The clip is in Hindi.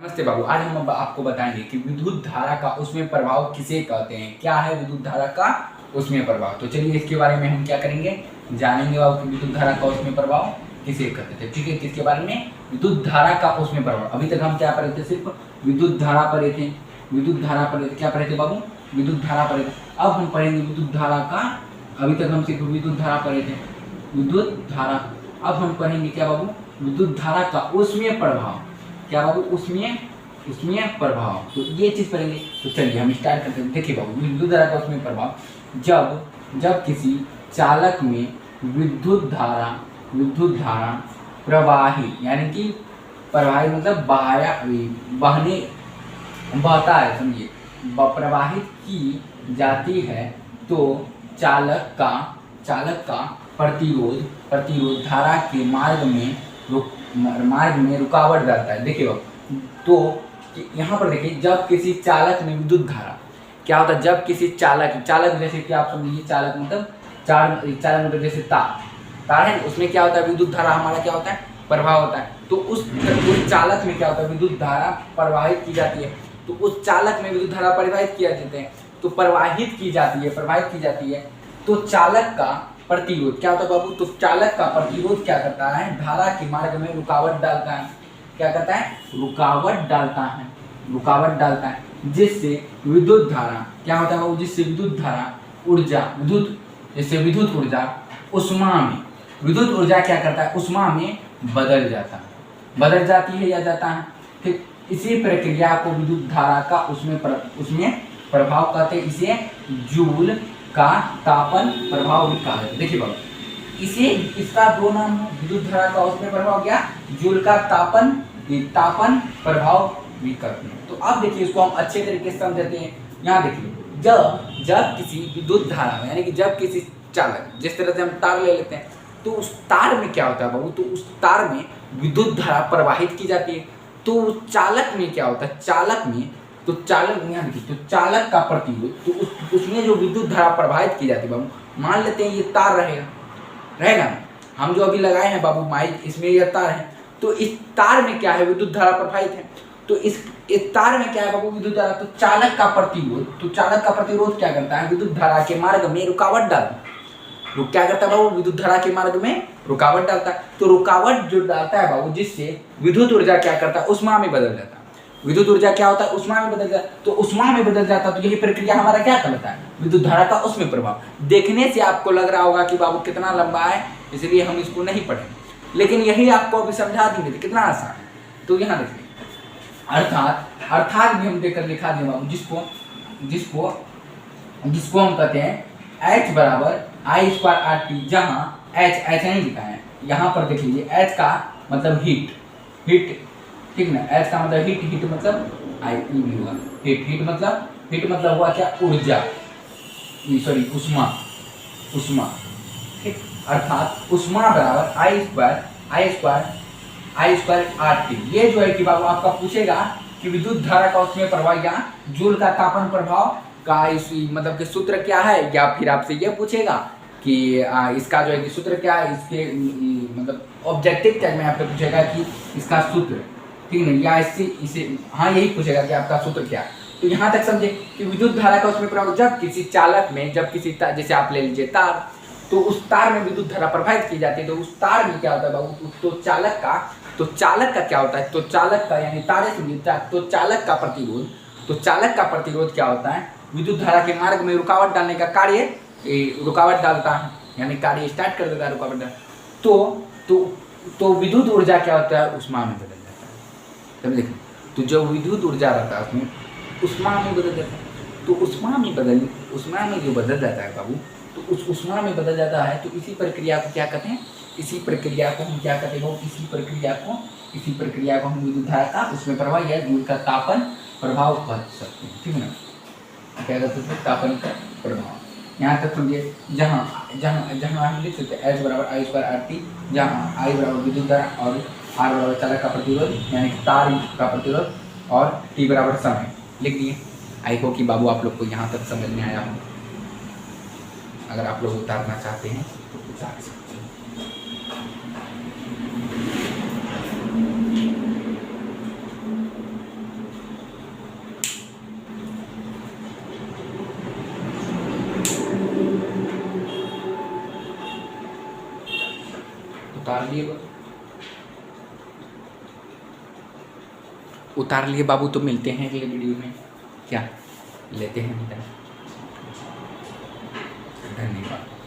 नमस्ते बाबू, आज हम आपको बताएंगे कि विद्युत धारा का उसमें प्रभाव किसे कहते हैं। क्या है विद्युत धारा का उसमें प्रभाव। तो चलिए इसके बारे में हम क्या करेंगे, जानेंगे बाबू कि विद्युत धारा का उसमें प्रभाव किसे कहते थे। ठीक है, किसके बारे में, विद्युत धारा का उसमें प्रभाव। अभी तक हम क्या पढ़े थे, सिर्फ विद्युत धारा पढ़े थे, विद्युत धारा पढ़े थे। क्या पढ़े थे बाबू, विद्युत धारा पढ़े थे। अब हम पढ़ेंगे विद्युत धारा का, अभी तक हम सिर्फ विद्युत धारा पढ़े थे, विद्युत धारा। अब हम पढ़ेंगे क्या बाबू, विद्युत धारा का उसमें प्रभाव। क्या बाबू, उसमें प्रभाव। तो ये चीज पढ़ेंगे। तो चलिए हम स्टार्ट करते हैं। देखिए बाबू, विद्युत धारा का उसमें प्रभाव, जब किसी चालक में विद्युत धारा प्रवाही, यानी कि प्रवाही मतलब बहता है, समझिए, प्रवाहित की जाती है, तो चालक का प्रतिरोध धारा के मार्ग में रुकावट डालता है। देखिए बाबू, तो यहाँ पर देखिए, जब किसी चालक में विद्युत धारा, क्या होता है, जब किसी चालक जैसे कि आप समझिए, चालक मतलब चालक मतलब जैसे तार है, उसमें क्या होता है, विद्युत धारा हमारा क्या होता है, प्रभाव होता है। तो उस चालक में क्या होता है, विद्युत धारा प्रवाहित की जाती है। तो उस चालक में विद्युत धारा प्रवाहित किया जाते हैं, तो प्रवाहित की जाती है। तो चालक का प्रतिरोध क्या होता है बाबू, तो चालक का प्रतिरोध क्या करता है, धारा के मार्ग में रुकावट डालता है। क्या करता है, रुकावट डालता है, जिससे विद्युत धारा क्या होता है बाबू, जिससे विद्युत ऊर्जा उष्मा में, विद्युत ऊर्जा क्या करता है, उष्मा में बदल जाती है या जाता है। ठीक इसी प्रक्रिया को विद्युत धारा का उसमें प्रभाव कहते हैं। इसे जूल का तापन प्रभाव भी कहा जाता है। देखिए बाबू, इसका दो नाम है, विद्युत धारा का उसमें प्रभाव, क्या, जूल का तापन प्रभाव भी करते हैं। तो अब देखिए, इसको हम अच्छे तरीके से समझते हैं। यहाँ देखिए, जब किसी विद्युत धारा में, यानी कि जब किसी चालक, जिस तरह से हम तार ले लेते हैं, तो उस तार में क्या होता है बाबू, तो उस तार में विद्युत धारा प्रवाहित की जाती है। तो चालक में क्या होता है, चालक यहाँ देखिए, तो चालक का प्रतिरोध, तो उसमें जो विद्युत धारा प्रवाहित की जाती है बाबू, मान लेते हैं ये तार रहेगा, हम जो अभी लगाए हैं बाबू माइक, इसमें यह तार है। तो इस तार में क्या है, विद्युत धारा प्रवाहित है। तो इस तार में क्या है बाबू, विद्युत धारा। तो चालक का प्रतिरोध क्या करता है, विद्युत धारा के मार्ग में रुकावट डालता है। क्या करता है बाबू, विद्युत धारा के मार्ग में रुकावट डालता है। तो रुकावट जो डालता है बाबू, जिससे विद्युत ऊर्जा क्या करता है, उष्मा में बदल जाता है। विद्युत ऊर्जा क्या होता है, उष्मा में बदल जाता है। तो उष्मा में बदल जाता है, तो यही प्रक्रिया हमारा क्या कहलाता है, विद्युत धारा का उसमें प्रभाव। देखने से आपको लग रहा होगा कि बाबू कितना लंबा है, इसलिए हम इसको नहीं पढ़े, लेकिन यही आपको अभी समझा देंगे कितना आसान है। तो यहाँ देखिए, अर्थात भी हम देखकर लिखा दें बाबू, जिसको हम कहते हैं H बराबर I²RT, जहाँ H नहीं लिखा है, यहाँ पर देख लीजिए, H का मतलब हीट, ठीक ना, H का मतलब हीट मतलब I भी हुआ, हीट मतलब हुआ क्या, ऊर्जा, सॉरी उष्मा, ठीक। अर्थात उष्मा बराबर I²RT। ये जो है कि बाबू आपका पूछेगा कि विद्युत धारा का उसमें प्रभाव या जूल का तापन प्रभाव का मतलब कि सूत्र क्या है, या फिर आपसे ये पूछेगा कि इसका जो है कि सूत्र क्या है, इसके मतलब ऑब्जेक्टिव टाइप में आपसे पूछेगा कि इसका सूत्र, ठीक है, या इसे हाँ यही पूछेगा कि आपका सूत्र क्या है। तो यहाँ तक समझे कि विद्युत धारा का उसमें प्रभाव, जब किसी चालक में, जैसे आप ले लीजिए तार, तो उस तार में विद्युत धारा प्रवाहित की जाती है। तो उस तार में क्या होता है बाबू, तो चालक का क्या होता है, तो चालक का, यानी तारे से, तो चालक का प्रतिरोध क्या होता है, विद्युत धारा के मार्ग में रुकावट डालने का कार्य, रुकावट डालता है, यानी कार्य स्टार्ट कर देता है रुकावट डाल। तो विद्युत ऊर्जा क्या होता है, उष्मा में बदल जाता है। तब देखिए, तो जो विद्युत ऊर्जा रहता है उसमें उष्मा में बदल जाता है। तो उष्मा में जो बदल जाता है बाबू, तो उस उष्मा में बदल जाता है। तो इसी प्रक्रिया को क्या कहते हैं, इसी प्रक्रिया को हम क्या कहते हैं, इसी प्रक्रिया को हम विद्युत धारा का उसमें प्रभाव या जूल का तापन प्रभाव कह सकते हैं, ठीक है ना। क्या कहते हैं, तापन का प्रभाव। यहाँ तक समझिए, जहाँ हम लिख सकते हैं H बराबर I²RT, जहाँ I बराबर विद्युत धारा और R बराबर चालक का प्रतिरोध, यानी तार का प्रतिरोध, और T बराबर समय लिख दिए। आई होप कि बाबू आप लोग को यहाँ तक समझ में आया हो। अगर आप लोग उतारना चाहते हैं तो उतार सकते हैं। उतार लिए बाबू, उतार लिए बाबू। तो मिलते हैं अगले वीडियो में, क्या लेते हैं? धन्यवाद।